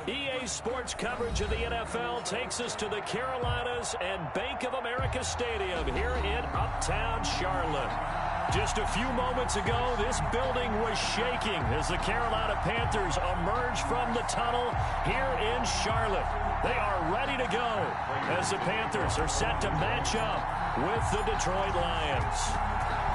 EA Sports coverage of the NFL takes us to the Carolinas and Bank of America Stadium here in Uptown Charlotte. Just a few moments ago, this building was shaking as the Carolina Panthers emerge from the tunnel here in Charlotte. They are ready to go as the Panthers are set to match up with the Detroit Lions.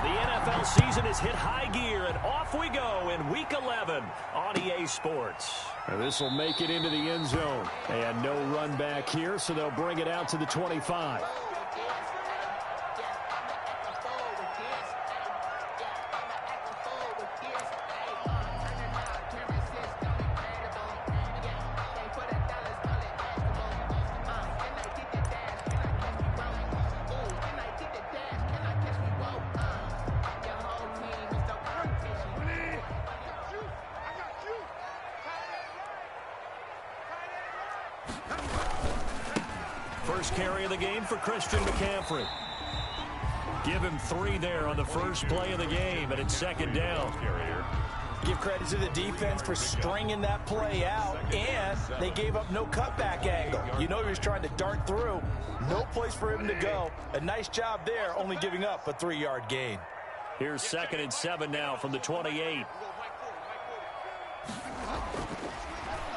The NFL season has hit high gear, and off we go in Week 11 on EA Sports. This will make it into the end zone. And no run back here, so they'll bring it out to the 25. First carry of the game for Christian McCaffrey. Give him 3 there on the first play of the game, and it's second down. Give credit to the defense for stringing that play out, and they gave up no cutback angle. You know he was trying to dart through. No place for him to go. A nice job there, only giving up a 3-yard gain. Here's 2nd and 7 now from the 28.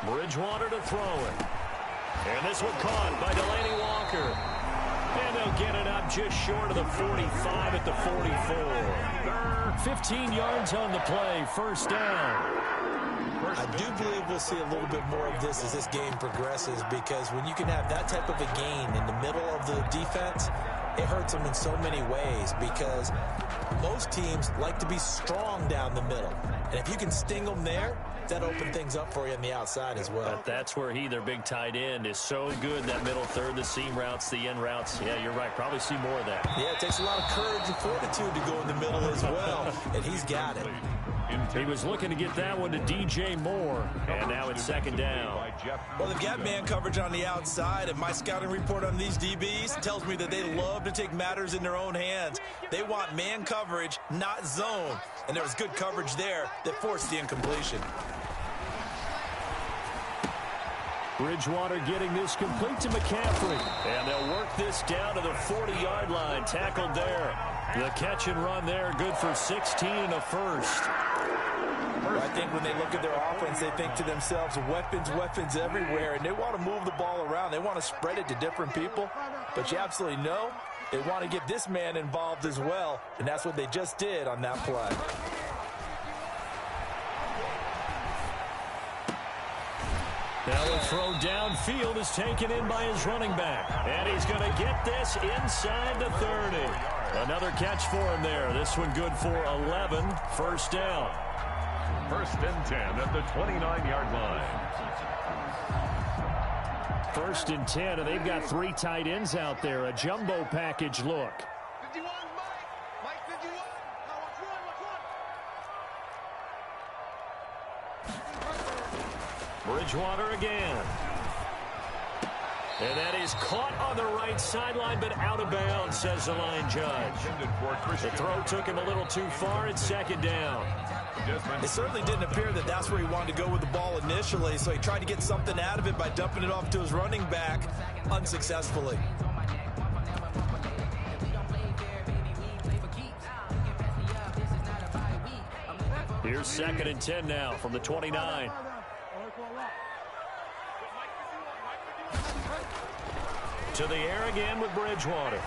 Bridgewater to throw it. And this one caught by Delaney Walker. And they'll get it up just short of the 45 at the 44. 15 yards on the play, first down. I do believe we'll see a little bit more of this as this game progresses, because when you can have that type of a gain in the middle of the defense, it hurts them in so many ways, because most teams like to be strong down the middle. And if you can sting them there, that opens things up for you on the outside as well. But that's where their big tight end, is so good, that middle third, the seam routes, the end routes. Yeah, you're right. Probably see more of that. Yeah, it takes a lot of courage and fortitude to go in the middle as well, and he's got it. He was looking to get that one to DJ Moore, and now it's second down. Well, they've got man coverage on the outside, and my scouting report on these DBs tells me that they love to take matters in their own hands. They want man coverage, not zone, and there was good coverage there that forced the incompletion. Bridgewater getting this complete to McCaffrey. And they'll work this down to the 40-yard line. Tackled there. The catch and run there, good for 16 and a first. I think when they look at their offense, they think to themselves, weapons, weapons everywhere, and they want to move the ball around. They want to spread it to different people, but you absolutely know they want to get this man involved as well, and that's what they just did on that play. Now the throw downfield is taken in by his running back. And he's going to get this inside the 30. Another catch for him there. This one good for 11. First down. 1st and 10 at the 29-yard line. 1st and 10, and they've got 3 tight ends out there. A jumbo package look. Bridgewater again. And that is caught on the right sideline, but out of bounds, says the line judge. The throw took him a little too far. It's second down. It certainly didn't appear that that's where he wanted to go with the ball initially, so he tried to get something out of it by dumping it off to his running back unsuccessfully. Here's 2nd and 10 now from the 29. To the air again with Bridgewater.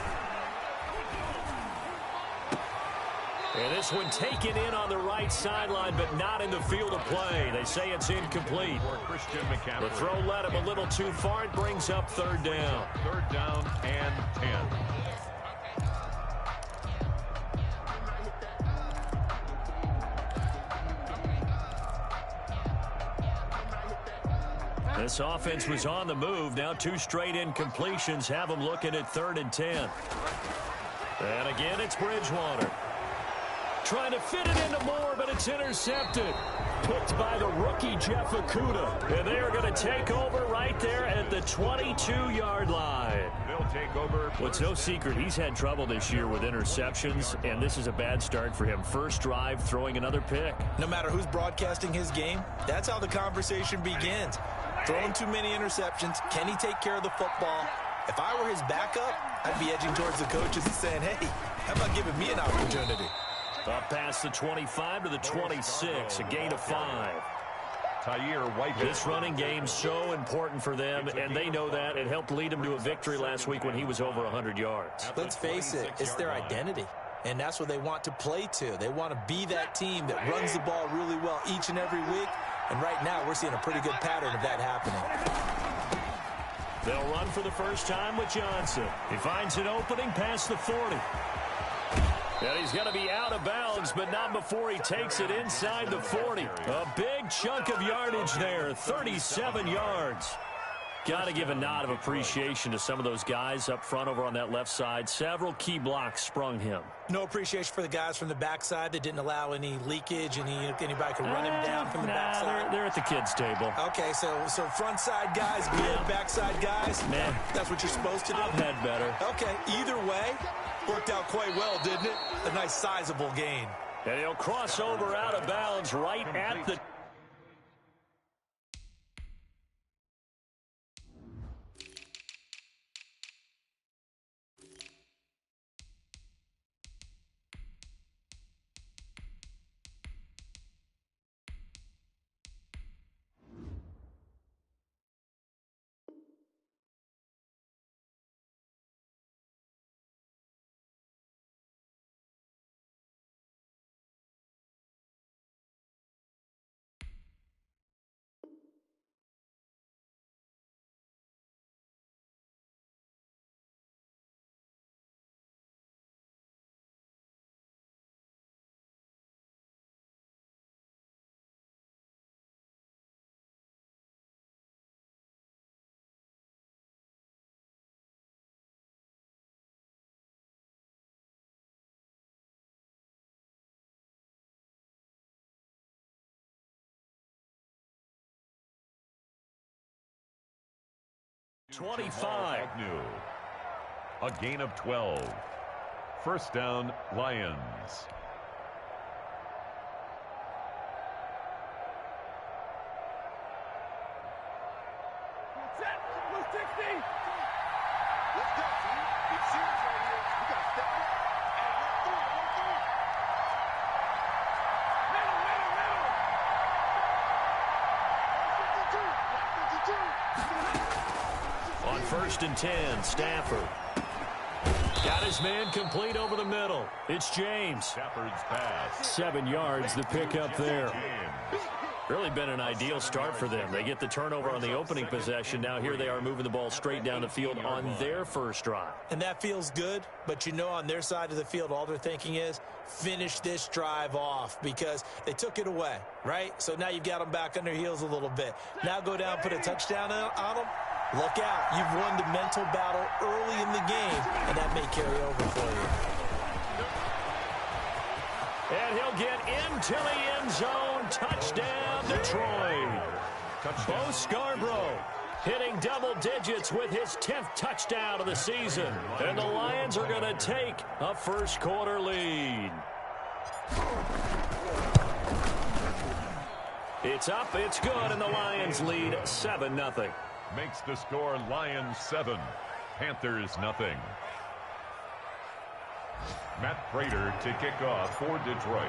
And this one taken in on the right sideline, but not in the field of play. They say it's incomplete. The throw led him a little too far. It brings up 3rd down. 3rd down and 10. This offense was on the move. Now 2 straight incompletions have them looking at 3rd and 10. And again, it's Bridgewater. Trying to fit it into Moore, but it's intercepted. Picked by the rookie, Jeff Okudah. And they are going to take over right there at the 22-yard line. They'll take over. Well, it's no secret he's had trouble this year with interceptions, and this is a bad start for him. First drive, throwing another pick. No matter who's broadcasting his game, that's how the conversation begins. Throwing too many interceptions. Can he take care of the football? If I were his backup, I'd be edging towards the coaches and saying, hey, how about giving me an opportunity? Up past the 25 to the 26, a gain of 5. This running game's so important for them, and they know that. It helped lead them to a victory last week when he was over 100 yards. Let's face it, it's their identity, and that's what they want to play to. They want to be that team that runs the ball really well each and every week, and right now we're seeing a pretty good pattern of that happening. They'll run for the first time with Johnson. He finds an opening past the 40. And he's going to be out of bounds, but not before he takes it inside the 40. A big chunk of yardage there, 37 yards. Got to give a nod of appreciation to some of those guys up front over on that left side. Several key blocks sprung him. No appreciation for the guys from the backside that didn't allow any leakage, and anybody could run him down from the backside. They're at the kids' table. Okay, so front side guys good, backside guys, man, that's what you're supposed to do? I've had better. Okay, either way, worked out quite well, didn't it? A nice sizable gain. And he'll cross over out of bounds right at the... .25. A gain of 12. First down, Lions. That's it. Blue 60. Let's go, team. It's serious right here. We got to step up and run through. Middle. On 1st and 10, Stafford. Got his man complete over the middle. It's James. Stafford's pass. 7 yards, the pickup there. Really been an ideal start for them. They get the turnover on the opening possession. Now here they are moving the ball straight down the field on their first drive. And that feels good, but you know on their side of the field, all they're thinking is finish this drive off because they took it away, right? So now you've got them back on their heels a little bit. Now go down, put a touchdown on them. Look out. You've won the mental battle early in the game, and that may carry over for you. And he'll get into the end zone. Touchdown, Detroit. Bo Scarborough hitting double digits with his 10th touchdown of the season. And the Lions are going to take a first quarter lead. It's up, it's good, and the Lions lead 7-0. Makes the score Lions 7, Panthers 0. Matt Prater to kick off for Detroit.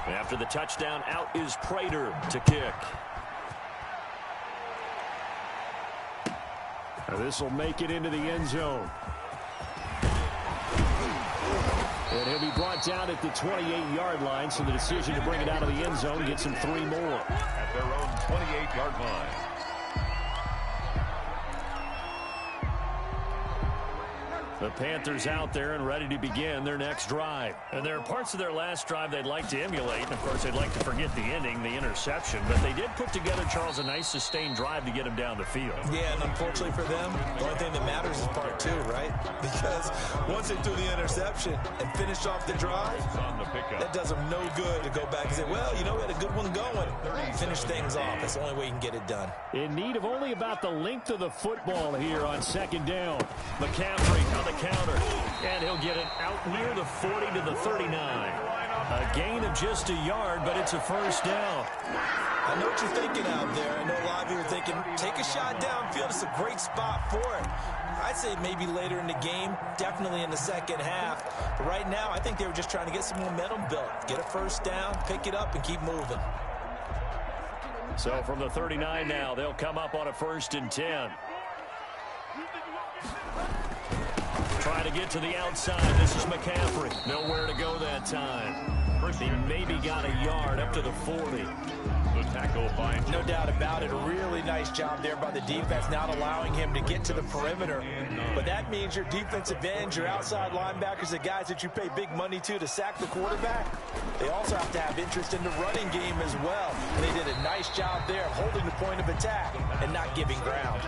After the touchdown, out is Prater to kick. This will make it into the end zone. And he'll be brought down at the 28-yard line, so the decision to bring it out of the end zone gets him 3 more. At their own 28-yard line. The Panthers out there and ready to begin their next drive. And there are parts of their last drive they'd like to emulate. And, of course, they'd like to forget the ending, the interception. But they did put together, Charles, a nice sustained drive to get him down the field. Yeah, and unfortunately for them, the only thing that matters is part 2, right? Because once they threw the interception and finished off the drive, that does them no good to go back and say, well, you know, we had a good one going. Finish things off. That's the only way you can get it done. In need of only about the length of the football here on 2nd down. McCaffrey on the counter, and he'll get it out near the 40 to the 39. A gain of just a yard, but it's a first down. I know what you're thinking out there. I know a lot of you are thinking, take a shot downfield. It's a great spot for it. I'd say maybe later in the game, definitely in the second half. But right now, I think they were just trying to get some momentum built. Get a first down, pick it up, and keep moving. So from the 39 now, they'll come up on a 1st and 10. Trying to get to the outside. This is McCaffrey. Nowhere to go that time. He maybe got a yard up to the 40. The tackle by no doubt about it. A really nice job there by the defense, not allowing him to get to the perimeter. But that means your defensive ends, your outside linebackers, the guys that you pay big money to sack the quarterback, they also have to have interest in the running game as well. And they did a nice job there of holding the point of attack and not giving ground.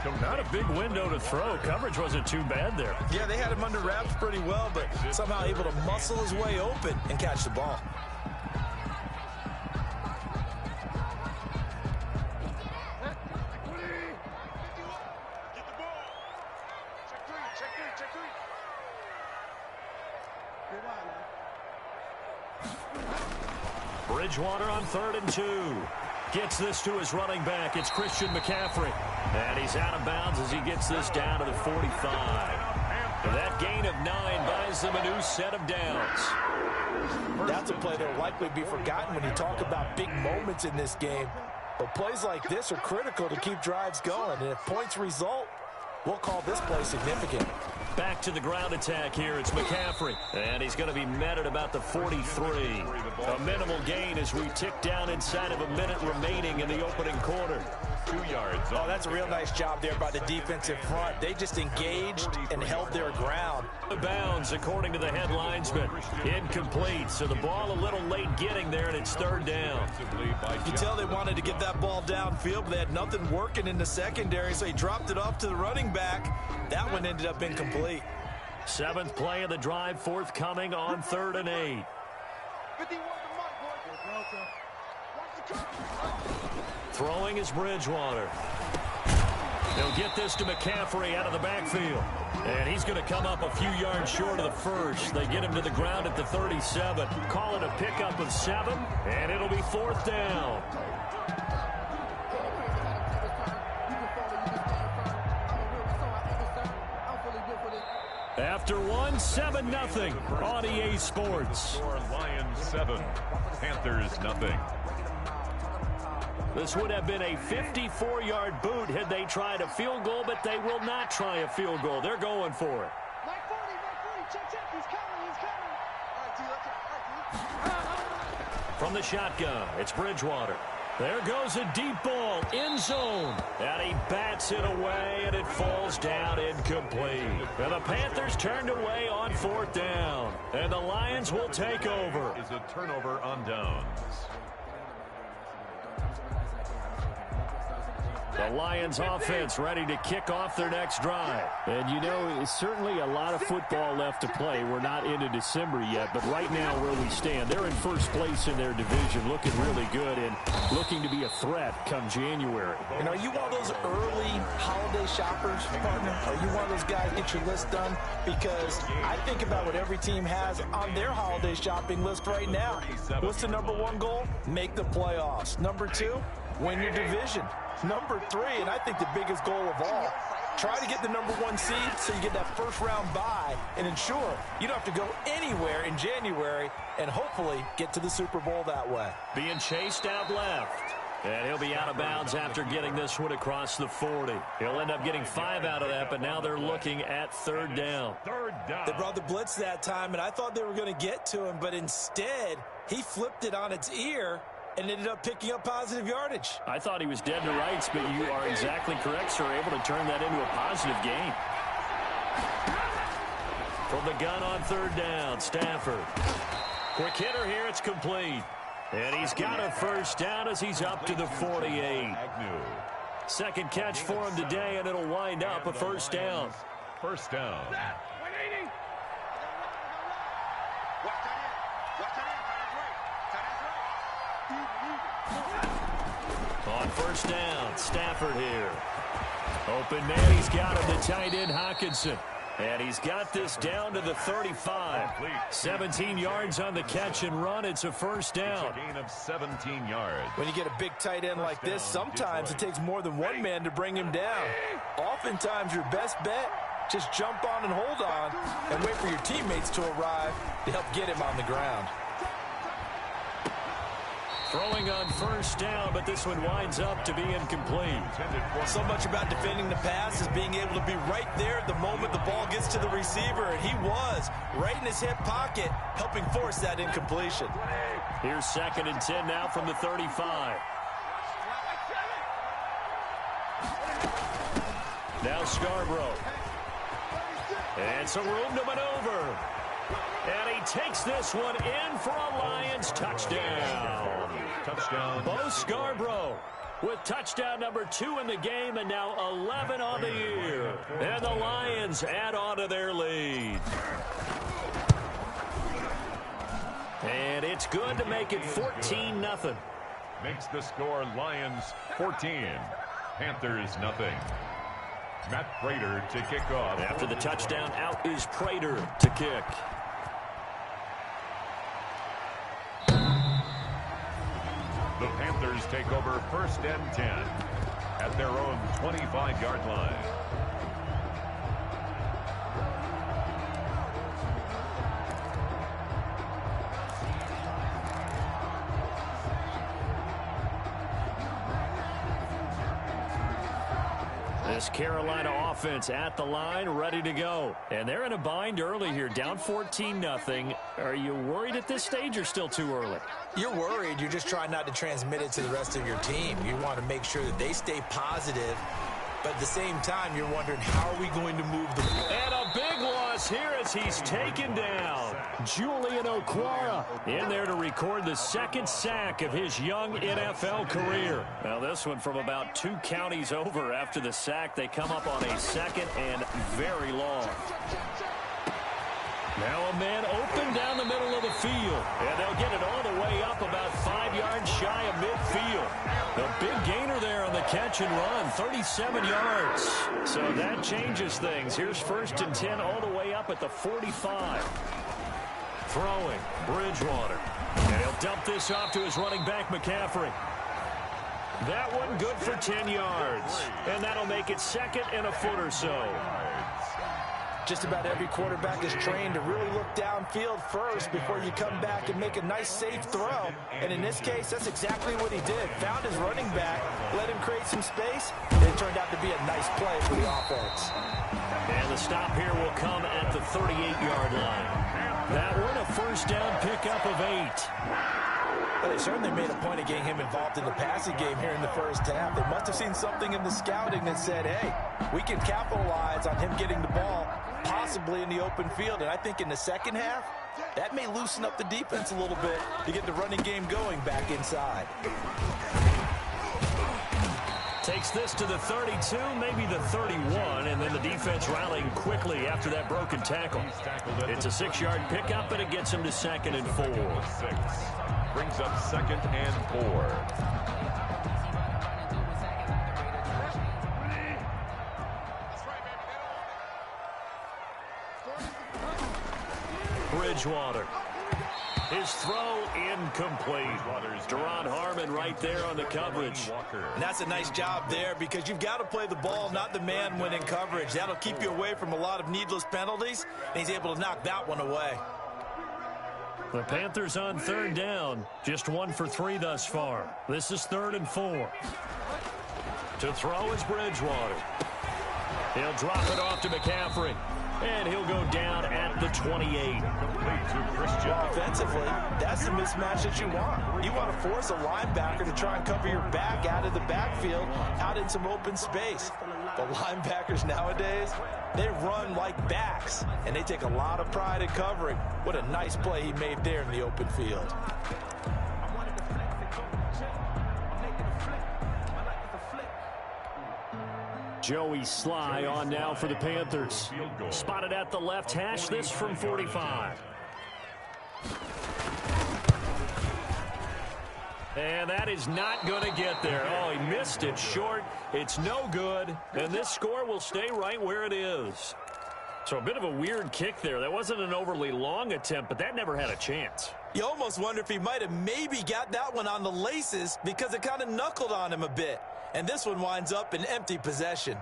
So not a big window to throw. Coverage wasn't too bad there. Yeah, they had him under wraps pretty well, but somehow able to muscle his way open and catch the ball. Bridgewater on 3rd and 2. Gets this to his running back. It's Christian McCaffrey. And he's out of bounds as he gets this down to the 45. That gain of 9 buys them a new set of downs. That's a play that will likely be forgotten when you talk about big moments in this game. But plays like this are critical to keep drives going. And if points result, we'll call this play significant. Back to the ground attack here. It's McCaffrey. And he's going to be met at about the 43. A minimal gain as we tick down inside of a minute remaining in the opening quarter. 2 yards. Oh, that's a real nice job there by the defensive front. They just engaged and held their ground. The bounds, according to the head linesman. Incomplete, so the ball a little late getting there, and it's 3rd down. You can tell they wanted to get that ball downfield, but they had nothing working in the secondary, so he dropped it off to the running back. That one ended up incomplete. 7th play of the drive, forthcoming on 3rd and 8. Throwing is Bridgewater. They'll get this to McCaffrey out of the backfield. And he's going to come up a few yards short of the first. They get him to the ground at the 37. Call it a pickup of 7, and it'll be 4th down. After 1, 7-0 on EA Sports. Lions 7, Panthers 0. This would have been a 54-yard boot had they tried a field goal, but they will not try a field goal. They're going for it. From the shotgun, it's Bridgewater. There goes a deep ball, end zone. And he bats it away, and it falls down incomplete. And the Panthers turned away on 4th down. And the Lions will take over. Is a turnover on downs. The Lions offense ready to kick off their next drive. And you know, it's certainly a lot of football left to play. We're not into December yet, but right now where we stand, they're in first place in their division, looking really good and looking to be a threat come January. And are you one of those early holiday shoppers, partner? Are you one of those guys get your list done? Because I think about what every team has on their holiday shopping list right now. What's the number 1 goal? Make the playoffs. Number 2, win your division. Number 3, and I think the biggest goal of all, try to get the number 1 seed so you get that first-round bye and ensure you don't have to go anywhere in January and hopefully get to the Super Bowl that way. Being chased out left. And he'll be out of bounds after getting this one across the 40. He'll end up getting 5 out of that, but now they're looking at 3rd down. They brought the blitz that time, and I thought they were going to get to him, but instead he flipped it on its ear and ended up picking up positive yardage. I thought he was dead to rights, but you are exactly correct, sir. Able to turn that into a positive gain. From the gun on 3rd down, Stafford. Quick hitter here, it's complete. And he's got a first down as he's up to the 48. Second catch for him today, and it'll wind up a first down. First down. On 1st down, Stafford here. Open man, he's got him to tight end Hockenson. And he's got this down to the 35. 17 yards on the catch and run. It's a first down. It's a gain of 17 yards. When you get a big tight end like this, sometimes it takes more than one man to bring him down. Oftentimes, your best bet, just jump on and hold on and wait for your teammates to arrive to help get him on the ground. Throwing on first down, but this one winds up to be incomplete. So much about defending the pass is being able to be right there the moment the ball gets to the receiver, and he was right in his hip pocket, helping force that incompletion. Here's 2nd and 10 now from the 35. Now Scarborough. And some room to maneuver. And he takes this one in for a Lions touchdown. Touchdown. Bo Scarborough with touchdown number 2 in the game, and now 11 on the year. And the Lions add on to their lead. And it's good to make it 14-0. Makes the score Lions 14. Panthers nothing. Matt Prater to kick off. After the touchdown, out is Prater to kick. The Panthers take over 1st and 10 at their own 25-yard line. This Carolina offense at the line, ready to go. And they're in a bind early here, down 14-0. Are you worried at this stage or still too early? You're worried. You're just trying not to transmit it to the rest of your team. You want to make sure that they stay positive. But at the same time, you're wondering, how are we going to move the ball? And a big loss here as he's taken down. Julian Okwara in there to record the 2nd sack of his young NFL career. Now this one from about 2 counties over after the sack. They come up on a 2nd and very long. Now a man open down the middle of the field. And they'll get it all the way up about 5 yards shy of midfield. The big gainer there on the catch and run, 37 yards. So that changes things. Here's 1st and 10 all the way up at the 45. Throwing, Bridgewater. And he'll dump this off to his running back, McCaffrey. That one good for 10 yards. And that'll make it 2nd and a foot or so. Just about every quarterback is trained to really look downfield first before you come back and make a nice, safe throw. And in this case, that's exactly what he did. Found his running back, let him create some space, and it turned out to be a nice play for the offense. And the stop here will come at the 38-yard line. That one a first down pickup of 8. Well, they certainly made a point of getting him involved in the passing game here in the first half. They must have seen something in the scouting that said, hey, we can capitalize on him getting the ball possibly in the open field. And I think in the second half, that may loosen up the defense a little bit to get the running game going back inside. Takes this to the 32, maybe the 31, and then the defense rallying quickly after that broken tackle. It's a 6-yard pickup, and it gets him to 2nd and 4. 6. Brings up 2nd and 4. Bridgewater. His throw incomplete. Deron Harmon right there on the coverage. And that's a nice job there because you've got to play the ball, not the man when in coverage. That'll keep you away from a lot of needless penalties, and he's able to knock that one away. The Panthers on 3rd down. Just 1 for 3 thus far. This is 3rd and 4. To throw is Bridgewater. He'll drop it off to McCaffrey. And he'll go down at the 28. Well, offensively, that's the mismatch that you want. You want to force a linebacker to try and cover your back out of the backfield, out in some open space. But linebackers nowadays, they run like backs, and they take a lot of pride in covering. What a nice play he made there in the open field. Joey Sly on now for the Panthers. Spotted at the left hash, this from 45. And that is not going to get there. Oh, he missed it short. It's no good. And this score will stay right where it is. So a bit of a weird kick there. That wasn't an overly long attempt, but that never had a chance. You almost wonder if he might have maybe got that one on the laces because it kind of knuckled on him a bit. And this one winds up in empty possession.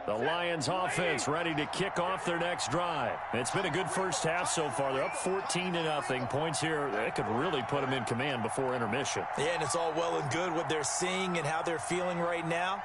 The Lions offense ready to kick off their next drive. It's been a good first half so far. They're up 14-0. Points here, that could really put them in command before intermission. Yeah, and it's all well and good what they're seeing and how they're feeling right now.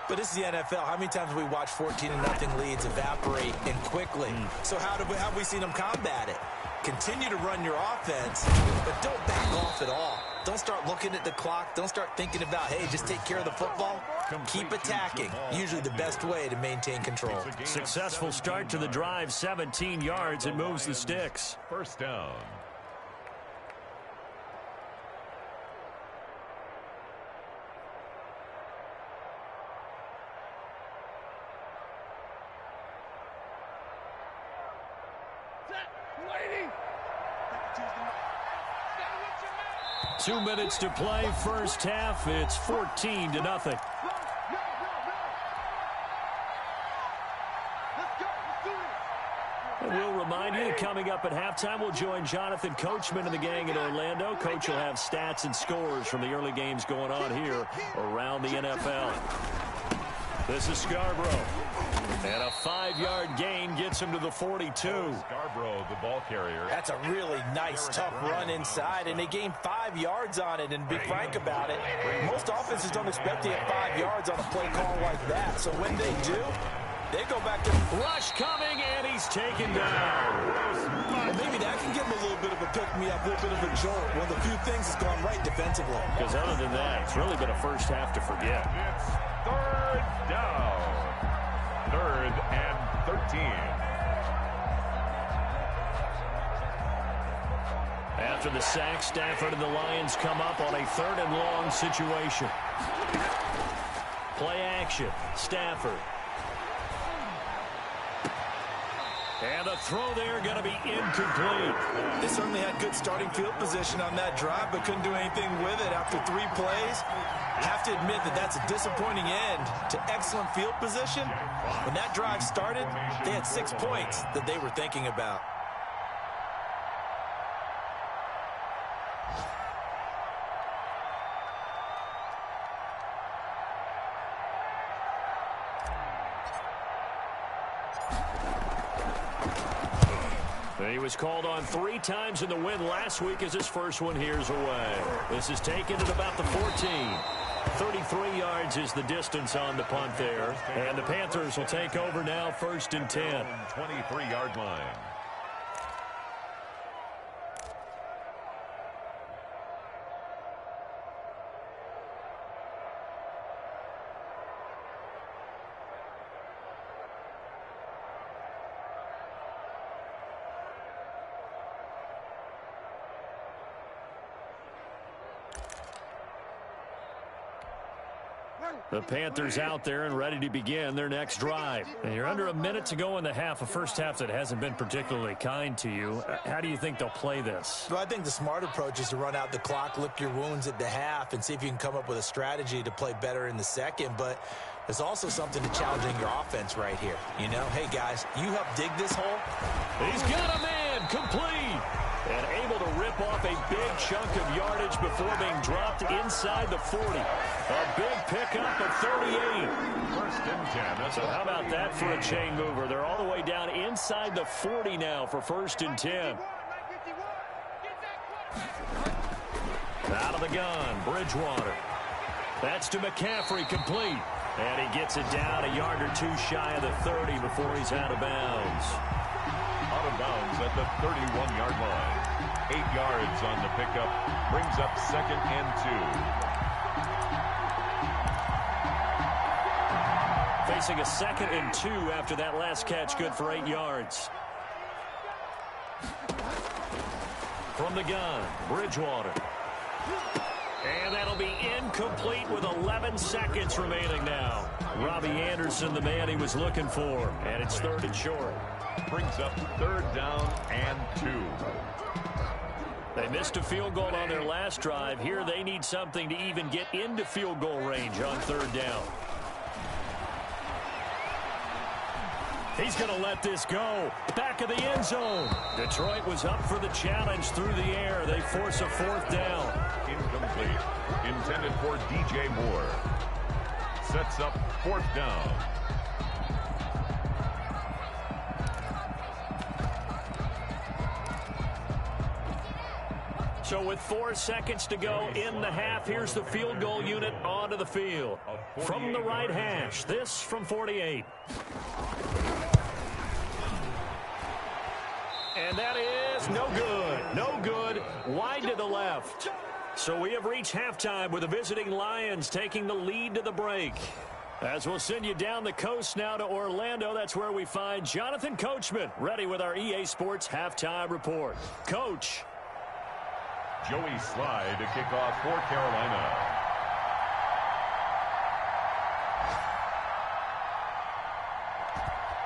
But this is the NFL. How many times have we watched 14-0 leads evaporate and quickly? So how have we seen them combat it? Continue to run your offense, but don't back off at all. Don't start looking at the clock. Don't start thinking about, hey, just take care of the football. Keep attacking. Usually the best way to maintain control. Successful start to the drive, 17 yards, and moves the sticks. First down. Waiting. 2 minutes to play, first half. It's 14-0. We'll remind you that coming up at halftime, we'll join Jonathan Coachman and the gang in Orlando. Coach will have stats and scores from the early games going on here around the NFL. This is Scarborough. And a 5-yard gain gets him to the 42. Scarborough, the ball carrier. That's a really nice, tough run inside, and they gained 5 yards on it. And be frank about it, most offenses don't expect to get 5 yards on a play call like that. So when they do, they go back to rush coming, and he's taken down. And maybe that can give him a little bit of a pick-me-up, a little bit of a jolt. One of the few things that's gone right defensively. Because other than that, it's really been a first half to forget. It's third down. 3rd and 13. After the sack, Stafford and the Lions come up on a 3rd and long situation. Play action, Stafford. And the throw there going to be incomplete. They certainly had good starting field position on that drive, but couldn't do anything with it after 3 plays. Have to admit that that's a disappointing end to excellent field position. When that drive started, they had 6 points that they were thinking about. He was called on 3 times in the win last week as his first one here's away. This is taken at about the 14. 33 yards is the distance on the punt there. And the Panthers will take over now, 1st and 10. 23-yard line. The Panthers out there and ready to begin their next drive. And you're under a minute to go in the half, a first half that hasn't been particularly kind to you. How do you think they'll play this? Well, I think the smart approach is to run out the clock, lick your wounds at the half, and see if you can come up with a strategy to play better in the second. But there's also something to challenging your offense right here. You know, hey, guys, you help dig this hole. He's got a man, complete. And able to rip off a big chunk of yardage before being dropped inside the 40. A big pickup of 38. 1st and 10. So how about that for a chain mover? They're all the way down inside the 40 now for 1st and 10. Out of the gun, Bridgewater. That's to McCaffrey, complete. And he gets it down a yard or 2 shy of the 30 before he's out of bounds. Out of bounds at the 31-yard line. 8 yards on the pickup. Brings up 2nd and 2. Facing a 2nd and 2 after that last catch, good for 8 yards. From the gun, Bridgewater. And that'll be incomplete with 11 seconds remaining now. Robbie Anderson, the man he was looking for. And it's 3rd and short. Brings up 3rd down and 2. They missed a field goal on their last drive. Here they need something to even get into field goal range on 3rd down. He's going to let this go. Back of the end zone. Detroit was up for the challenge through the air. They force a 4th down. Incomplete. Intended for DJ Moore. Sets up 4th down. So with 4 seconds to go in the half, here's the field goal unit onto the field. From the right hash, this from 48. And that is no good. No good. Wide to the left. So we have reached halftime with the visiting Lions taking the lead to the break. As we'll send you down the coast now to Orlando, that's where we find Jonathan Coachman, ready with our EA Sports Halftime Report. Coach. Joey Slye to kick off for Carolina.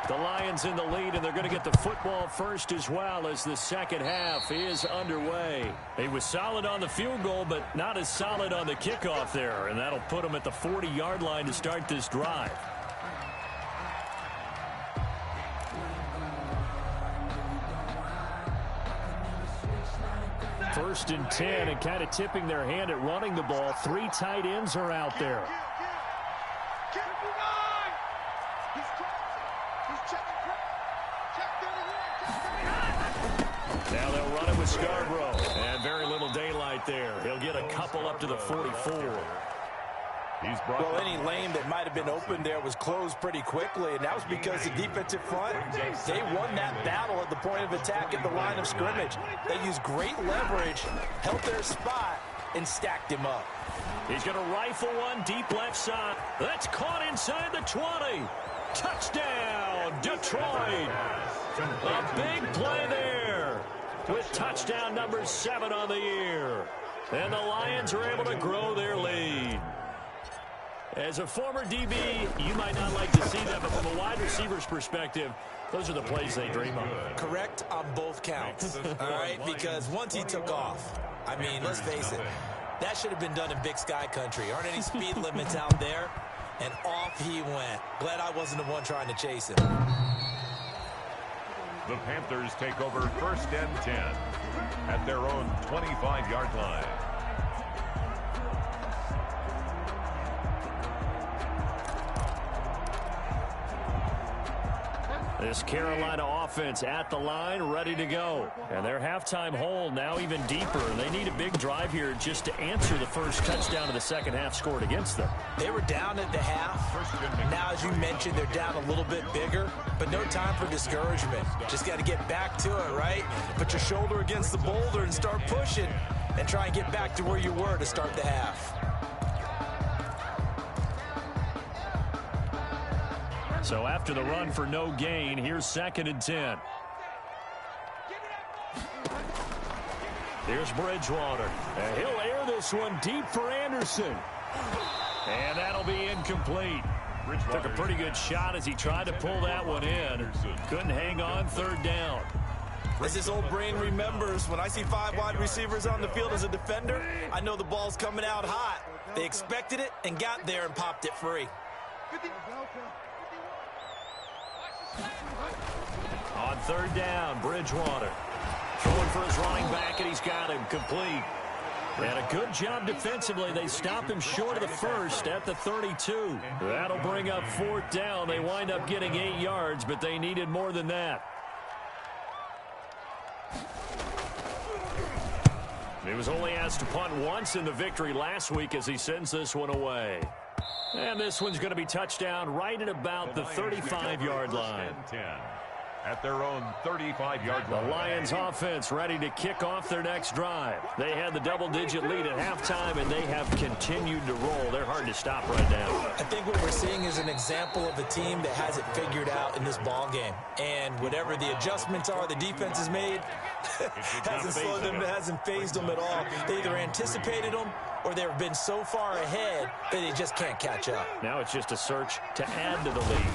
The Lions in the lead, and they're going to get the football first as well as the second half is underway. He was solid on the field goal, but not as solid on the kickoff there, and that'll put him at the 40-yard line to start this drive. First and 10, and kind of tipping their hand at running the ball. 3 tight ends are out there. Now they'll run it with Scarborough. And very little daylight there. He'll get a couple up to the 44. Well, any lane that might have been open there was closed pretty quickly, and that was because the defensive front, they won that battle at the point of attack at the line of scrimmage. They used great leverage, held their spot, and stacked him up. He's going to rifle one deep left side. That's caught inside the 20. Touchdown, Detroit. A big play there with touchdown number 7 on the year. And the Lions are able to grow their lead. As a former DB, you might not like to see that, but from a wide receiver's perspective, those are the plays they dream of. Correct on both counts, all right? Because once he took off, I mean, let's face it, that should have been done in Big Sky country. Aren't any speed limits out there? And off he went. Glad I wasn't the one trying to chase him. The Panthers take over 1st and 10 at their own 25-yard line. This Carolina offense at the line, ready to go. And their halftime hole now even deeper. They need a big drive here just to answer the first touchdown of the second half scored against them. They were down at the half. Now, as you mentioned, they're down a little bit bigger, but no time for discouragement. Just got to get back to it, right? Put your shoulder against the boulder and start pushing and try and get back to where you were to start the half. So after the run for no gain, here's 2nd and 10. Here's Bridgewater. And he'll air this one deep for Anderson. And that'll be incomplete. Took a pretty good shot as he tried to pull that one in. Couldn't hang on, 3rd down. As this old brain remembers, when I see 5 wide receivers on the field as a defender, I know the ball's coming out hot. They expected it and got there and popped it free. On 3rd down, Bridgewater. Throwing for his running back, and he's got him complete. And a good job defensively. They stop him short of the first at the 32. That'll bring up 4th down. They wind up getting 8 yards, but they needed more than that. He was only asked to punt once in the victory last week as he sends this one away. And this one's going to be touchdown right at about the 35-yard line. At their own 35-yard line. The Lions offense ready to kick off their next drive. They had the double-digit lead at halftime, and they have continued to roll. They're hard to stop right now. I think what we're seeing is an example of a team that has it figured out in this ball game. And whatever the adjustments are the defense has made, hasn't slowed them, hasn't phased them at all. They either anticipated them or they've been so far ahead that they just can't catch up. Now it's just a search to add to the lead.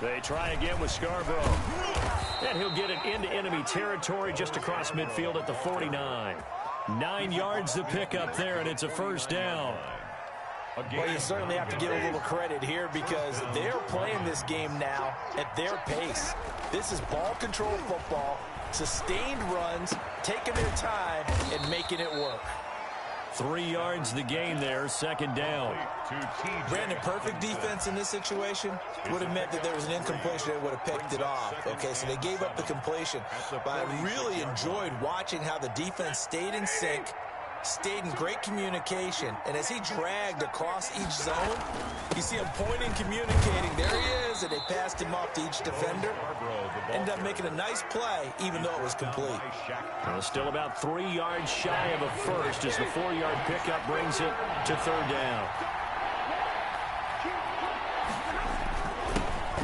They try again with Scarborough. And he'll get it into enemy territory just across midfield at the 49. 9 yards to pick up there, and it's a 1st down. Well, you certainly have to give a little credit here because they're playing this game now at their pace. This is ball control football, sustained runs, taking their time, and making it work. 3 yards the gain there, second down. Brandon, perfect defense in this situation would have meant that there was an incompletion that would have picked it off. Okay, so they gave up the completion. But I really enjoyed watching how the defense stayed in sync, stayed in great communication, and as he dragged across each zone, you see him pointing, communicating. There he is, and they passed him off to each defender. Ended up making a nice play, even though it was complete. Well, still about 3 yards shy of a first as the 4-yard pickup brings it to third down.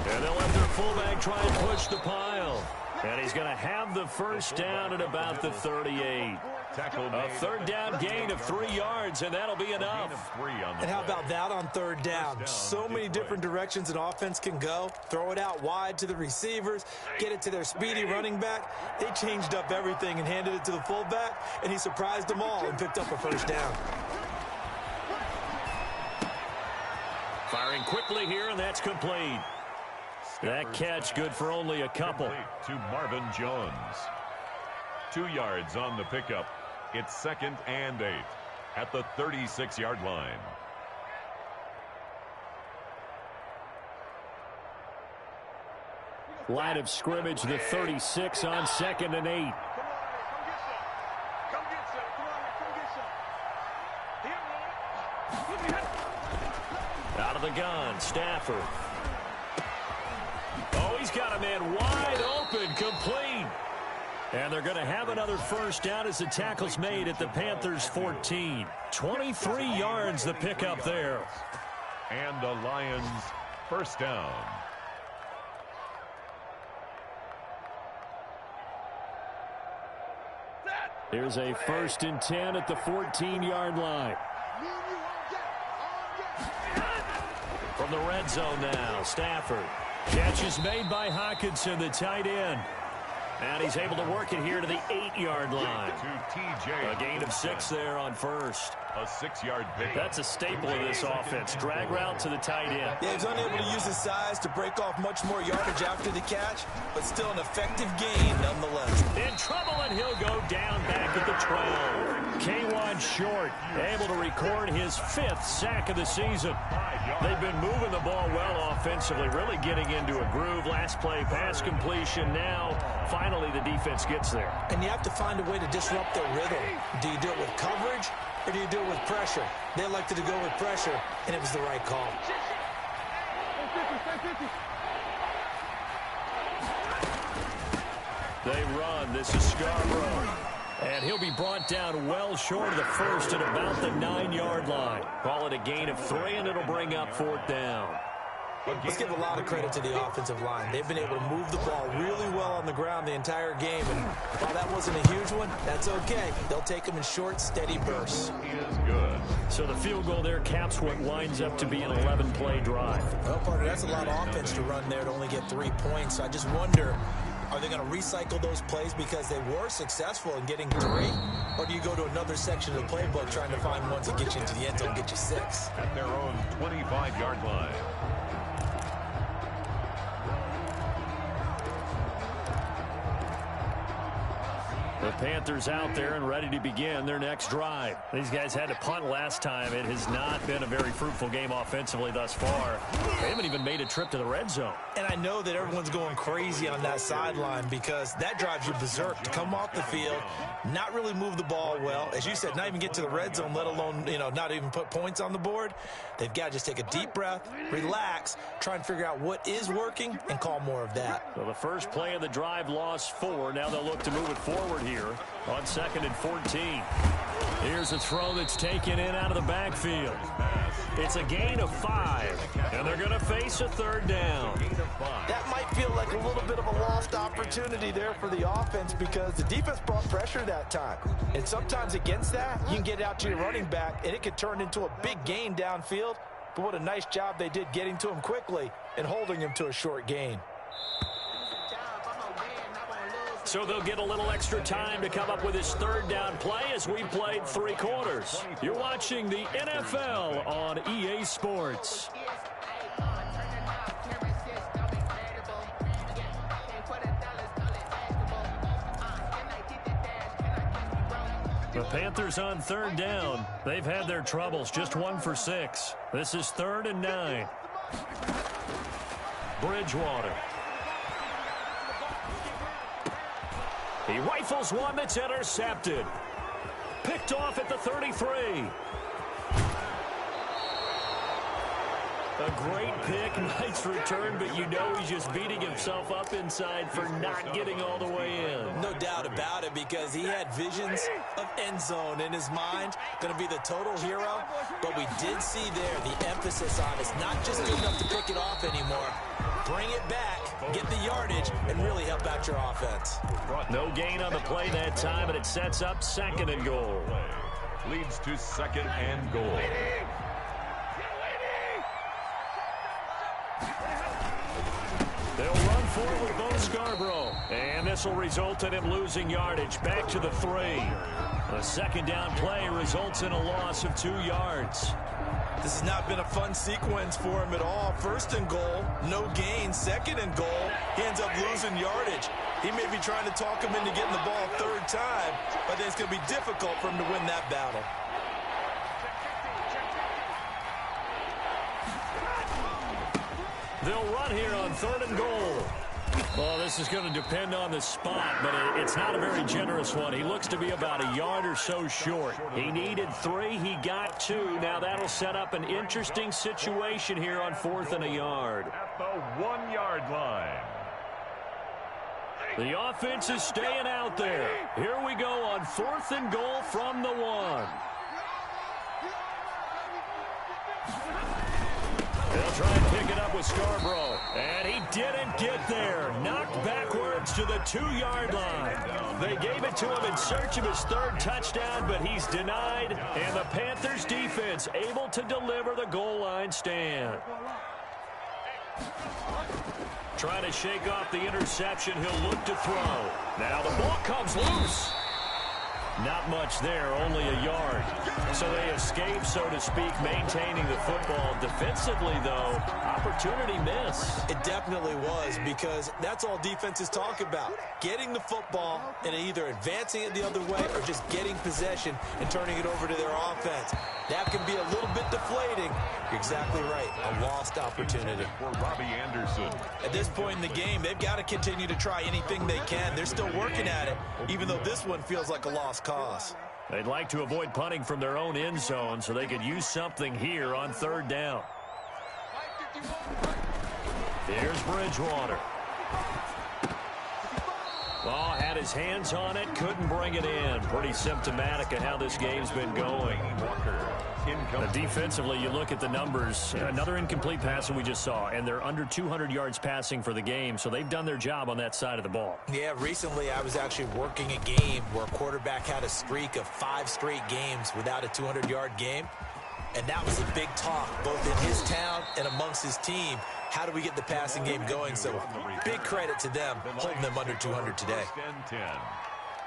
And they'll let their fullback try and push the pile. And he's going to have the first down at about the 38. A third down gain of 3 yards, and that'll be enough. And how about that on third down? So many different directions an offense can go. Throw it out wide to the receivers, get it to their speedy running back. They changed up everything and handed it to the fullback, and he surprised them all and picked up a first down. Firing quickly here, and that's complete. That catch good for only a couple. To Marvin Jones. 2 yards on the pickup. It's 2nd and 8 at the 36-yard line. Line of scrimmage, the 36 on 2nd and 8. Out of the gun, Stafford. Oh, he's got a man wide open, complete. And they're going to have another first down as the tackle's made at the Panthers' 14. 23 yards the pickup there. And the Lions first down. Here's a 1st and 10 at the 14-yard line. From the red zone now, Stafford. Catch is made by Hockenson, the tight end. And he's able to work it here to the 8-yard line. A gain of 6 there on first. A 6-yard pick. That's a staple of this offense. Drag route to the tight end. Yeah, he's unable to use his size to break off much more yardage after the catch, but still an effective gain nonetheless. In trouble, and he'll go down back at the 12. K1 Short able to record his 5th sack of the season. They've been moving the ball well offensively, really getting into a groove. Last play, pass completion. Now, finally, the defense gets there. And you have to find a way to disrupt their rhythm. Do you do it with coverage, or do you do it with pressure? They elected to go with pressure, and it was the right call. They run. This is Scarborough. And he'll be brought down well short of the first at about the 9-yard line. Call it a gain of 3, and it'll bring up 4th down. Let's give a lot of credit to the offensive line. They've been able to move the ball really well on the ground the entire game. And while that wasn't a huge one, that's okay. They'll take them in short, steady bursts. He is good. So the field goal there caps what winds up to be an 11-play drive. Well, partner, that's a lot of offense to run there to only get 3 points. So I just wonder, are they going to recycle those plays because they were successful in getting 3? Or do you go to another section of the playbook trying to find ones that get you into the end zone, get you 6? At their own 25-yard line. The Panthers out there and ready to begin their next drive. These guys had to punt last time. It has not been a very fruitful game offensively thus far. They haven't even made a trip to the red zone. And I know that everyone's going crazy on that sideline because that drives you berserk to come off the field, not really move the ball well. As you said, not even get to the red zone, let alone, not even put points on the board. They've got to just take a deep breath, relax, try and figure out what is working, and call more of that. So the first play of the drive lost 4. Now they'll look to move it forward here on 2nd and 14. Here's a throw that's taken in out of the backfield. It's a gain of 5, and they're going to face a 3rd down. That might feel like a little bit of a lost opportunity there for the offense because the defense brought pressure that time. And sometimes against that, you can get out to your running back, and it could turn into a big gain downfield. But what a nice job they did getting to him quickly and holding him to a short gain. So they'll get a little extra time to come up with his third down play as we played 3 quarters. You're watching the NFL on EA Sports. The Panthers on third down. They've had their troubles, just 1 for 6. This is 3rd and 9. Bridgewater. He rifles one that's intercepted. Picked off at the 33. A great pick, nice return, but you know he's just beating himself up inside for not getting all the way in. No doubt about it, because he had visions of end zone in his mind. Going to be the total hero, but we did see there the emphasis on it's not just good enough to pick it off anymore. Bring it back, get the yardage, and really help out your offense. No gain on the play that time, and it sets up 2nd and goal. Leads to 2nd and goal. They'll run forward with Bo Scarborough. And this will result in him losing yardage. Back to the 3. A 2nd down play results in a loss of 2 yards. This has not been a fun sequence for him at all. 1st and goal, no gain. 2nd and goal, he ends up losing yardage. He may be trying to talk him into getting the ball 3rd time, but I think it's going to be difficult for him to win that battle. They'll run here on 3rd and goal. Well, this is going to depend on the spot, but it's not a very generous one. He looks to be about a yard or so short. He needed 3. He got 2. Now that'll set up an interesting situation here on 4th and a yard. At the 1-yard line. The offense is staying out there. Here we go on 4th and goal from the 1. They'll try and pick it up with Scarborough. And he didn't get there. Knocked backwards to the 2-yard line. They gave it to him in search of his 3rd touchdown, but he's denied. And the Panthers defense able to deliver the goal line stand. Trying to shake off the interception. He'll look to throw. Now the ball comes loose. Not much there, only a yard. So they escape, so to speak, maintaining the football. Defensively, though, opportunity miss. It definitely was, because that's all defenses talk about. Getting the football and either advancing it the other way or just getting possession and turning it over to their offense. That can be a little bit deflating. You're exactly right. A lost opportunity. For Robbie Anderson. At this point in the game, they've got to continue to try anything they can. They're still working at it, even though this one feels like a lost cause. They'd like to avoid punting from their own end zone so they could use something here on 3rd down. Here's Bridgewater. Oh, had his hands on it, couldn't bring it in. Pretty symptomatic of how this game's been going. Defensively, you look at the numbers. Another incomplete pass that we just saw, and they're under 200 yards passing for the game, so they've done their job on that side of the ball. Yeah, recently I was actually working a game where a quarterback had a streak of 5 straight games without a 200-yard game, and that was a big talk, both in his town and amongst his team. How do we get the passing game going? So big credit to them, holding them under 200 today.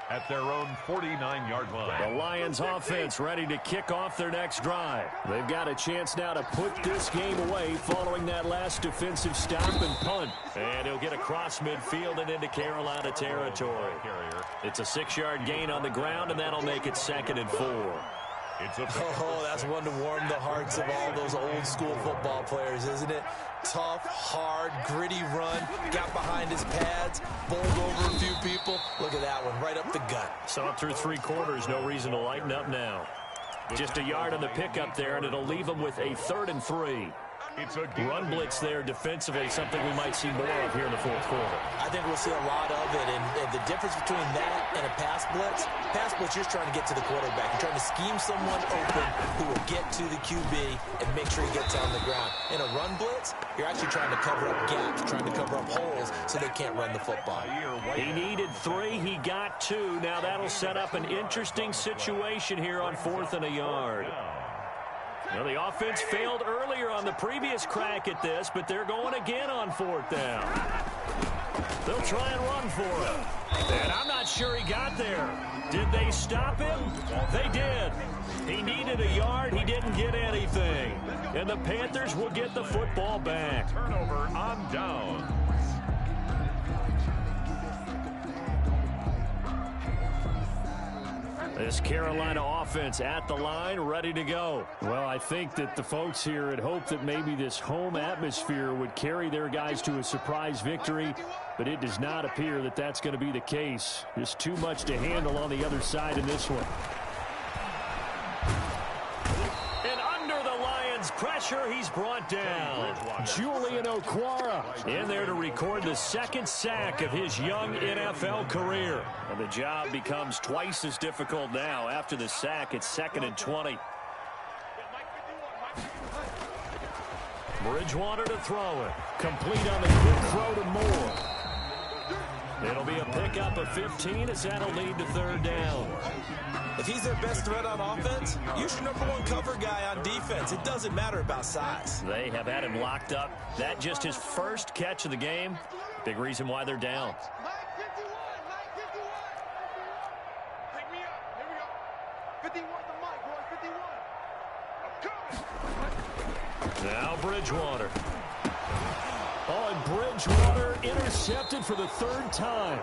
At their own 49-yard line. The Lions offense ready to kick off their next drive. They've got a chance now to put this game away following that last defensive stop and punt. And he'll get across midfield and into Carolina territory. It's a 6-yard gain on the ground, and that'll make it 2nd and 4. Oh, that's one to warm the hearts of all those old school football players, isn't it? Tough, hard, gritty run, got behind his pads, bowled over a few people. Look at that one, right up the gut. Saw it through 3 quarters, no reason to lighten up now. Just a yard on the pickup there, and it'll leave him with a 3rd and 3. It's a run blitz there defensively, something we might see more of here in the 4th quarter. I think we'll see a lot of it, and the difference between that and a pass blitz, you're just trying to get to the quarterback. You're trying to scheme someone open who will get to the QB and make sure he gets on the ground. In a run blitz, you're actually trying to cover up gaps, trying to cover up holes so they can't run the football. He needed 3, he got 2. Now that'll set up an interesting situation here on 4th and a yard. Well, the offense failed earlier on the previous crack at this, but they're going again on 4th down. They'll try and run for it. And I'm not sure he got there. Did they stop him? They did. He needed a yard. He didn't get anything. And the Panthers will get the football back. Turnover on down. This Carolina offense at the line, ready to go. Well, I think that the folks here had hoped that maybe this home atmosphere would carry their guys to a surprise victory, but it does not appear that that's going to be the case. Just too much to handle on the other side in this one. And under the Lions' pressure, he's brought down. Julian Okwara in there to record the second sack of his young NFL career. And the job becomes twice as difficult now. After the sack, it's 2nd and 20. Bridgewater to throw it. Complete on the quick throw to Moore. It'll be a pickup of 15 as that'll lead to 3rd down. If he's their best threat on offense, use your #1 cover guy on defense. It doesn't matter about size. They have had him locked up. That just his first catch of the game. Big reason why they're down. Take me up. Here we go. 51 the mic, boys. 51. I'm coming. Now Bridgewater. Oh, and Bridgewater intercepted for the 3rd time.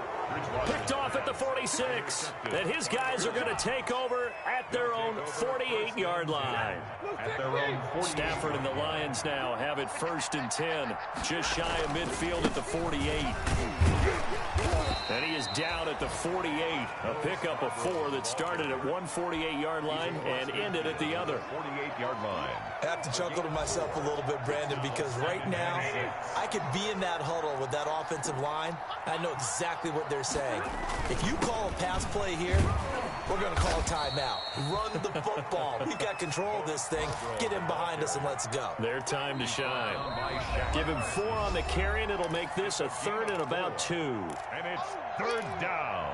Picked off at the 46. And his guys are going to take over at their own 48-yard line. At their own 48. Stafford and the Lions now have it 1st and 10. Just shy of midfield at the 48. And he is down at the 48. A pickup of 4 that started at one 48-yard line and ended at the other. 48-yard line. I have to chuckle to myself a little bit, Brandon, because right now I could be in that huddle with that offensive line. I know exactly what they're saying. If you call a pass play here, we're going to call a timeout. Run the football. We've got control of this thing. Get in behind us and let's go. Their time to shine. Give him 4 on the carry, and it'll make this a 3rd and about 2. And it's 3rd down.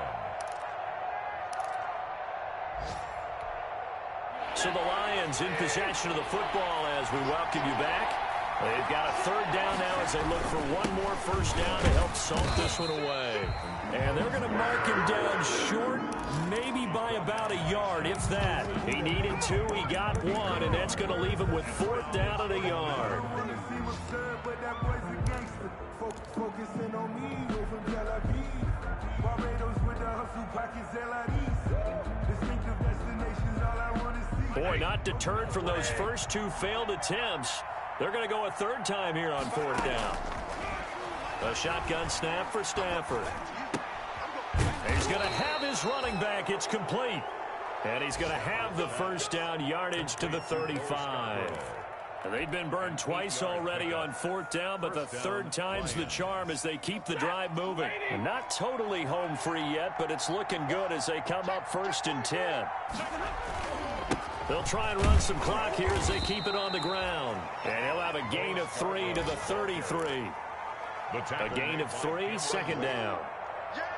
So the Lions in possession of the football as we welcome you back. They've got a 3rd down now as they look for one more 1st down to help salt this one away. And they're going to mark him down short, maybe by about a yard, if that. He needed 2, he got 1, and that's going to leave him with 4th down at a yard. Boy, not deterred from those first 2 failed attempts. They're going to go a 3rd time here on 4th down. A shotgun snap for Stafford. He's going to have his running back. It's complete. And he's going to have the 1st down yardage to the 35. They've been burned twice already on 4th down, but the 3rd time's the charm as they keep the drive moving. Not totally home free yet, but it's looking good as they come up 1st and 10. They'll try and run some clock here as they keep it on the ground. And he'll have a gain of 3 to the 33. A gain of 3, 2nd down.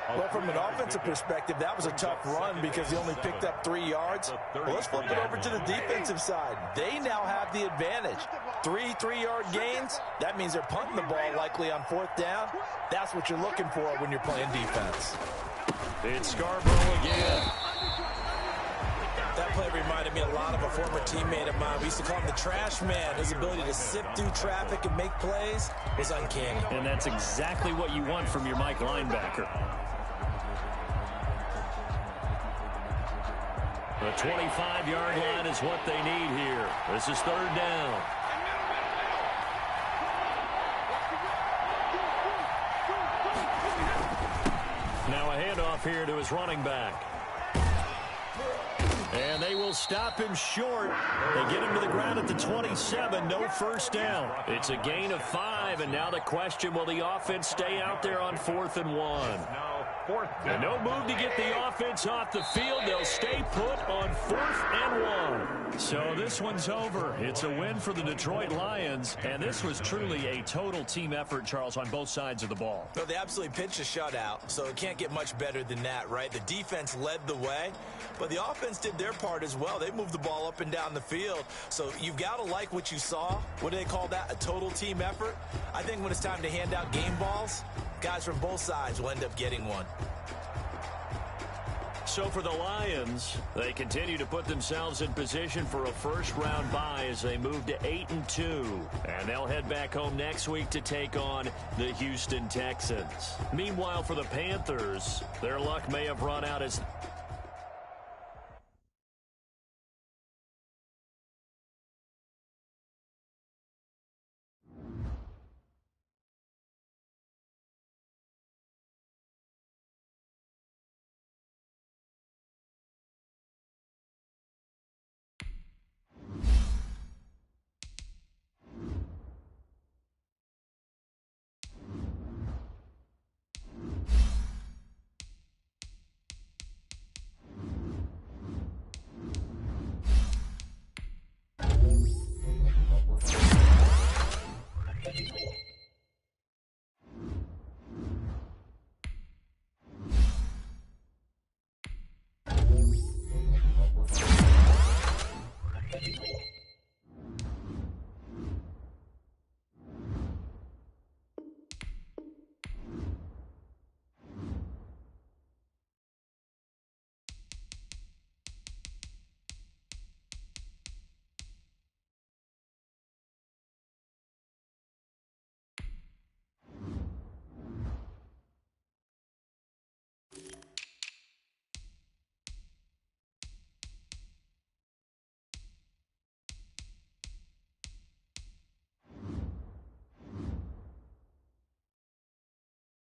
Well, from an offensive perspective, that was a tough run because he only picked up 3 yards. Well, let's flip it over to the defensive side. They now have the advantage. 3 3-yard gains. That means they're punting the ball likely on 4th down. That's what you're looking for when you're playing defense. It's Scarborough again. That play reminded me a lot of a former teammate of mine. We used to call him the trash man. His ability to sift through traffic and make plays was uncanny. And that's exactly what you want from your Mike linebacker. The 25-yard line is what they need here. This is 3rd down. Now a handoff here to his running back. And they will stop him short. They get him to the ground at the 27. No 1st down. It's a gain of 5, and now the question, will the offense stay out there on 4th and 1? And no move to get the offense off the field. They'll stay put on 4th and 1. So this one's over. It's a win for the Detroit Lions, and this was truly a total team effort, Charles, on both sides of the ball. No, they absolutely pitched a shutout, so it can't get much better than that, right? The defense led the way, but the offense did their part as well. They moved the ball up and down the field, so you've got to like what you saw. What do they call that? A total team effort? I think when it's time to hand out game balls, guys from both sides will end up getting one. So for the Lions, they continue to put themselves in position for a first-round bye as they move to 8-2. And they'll head back home next week to take on the Houston Texans. Meanwhile, for the Panthers, their luck may have run out as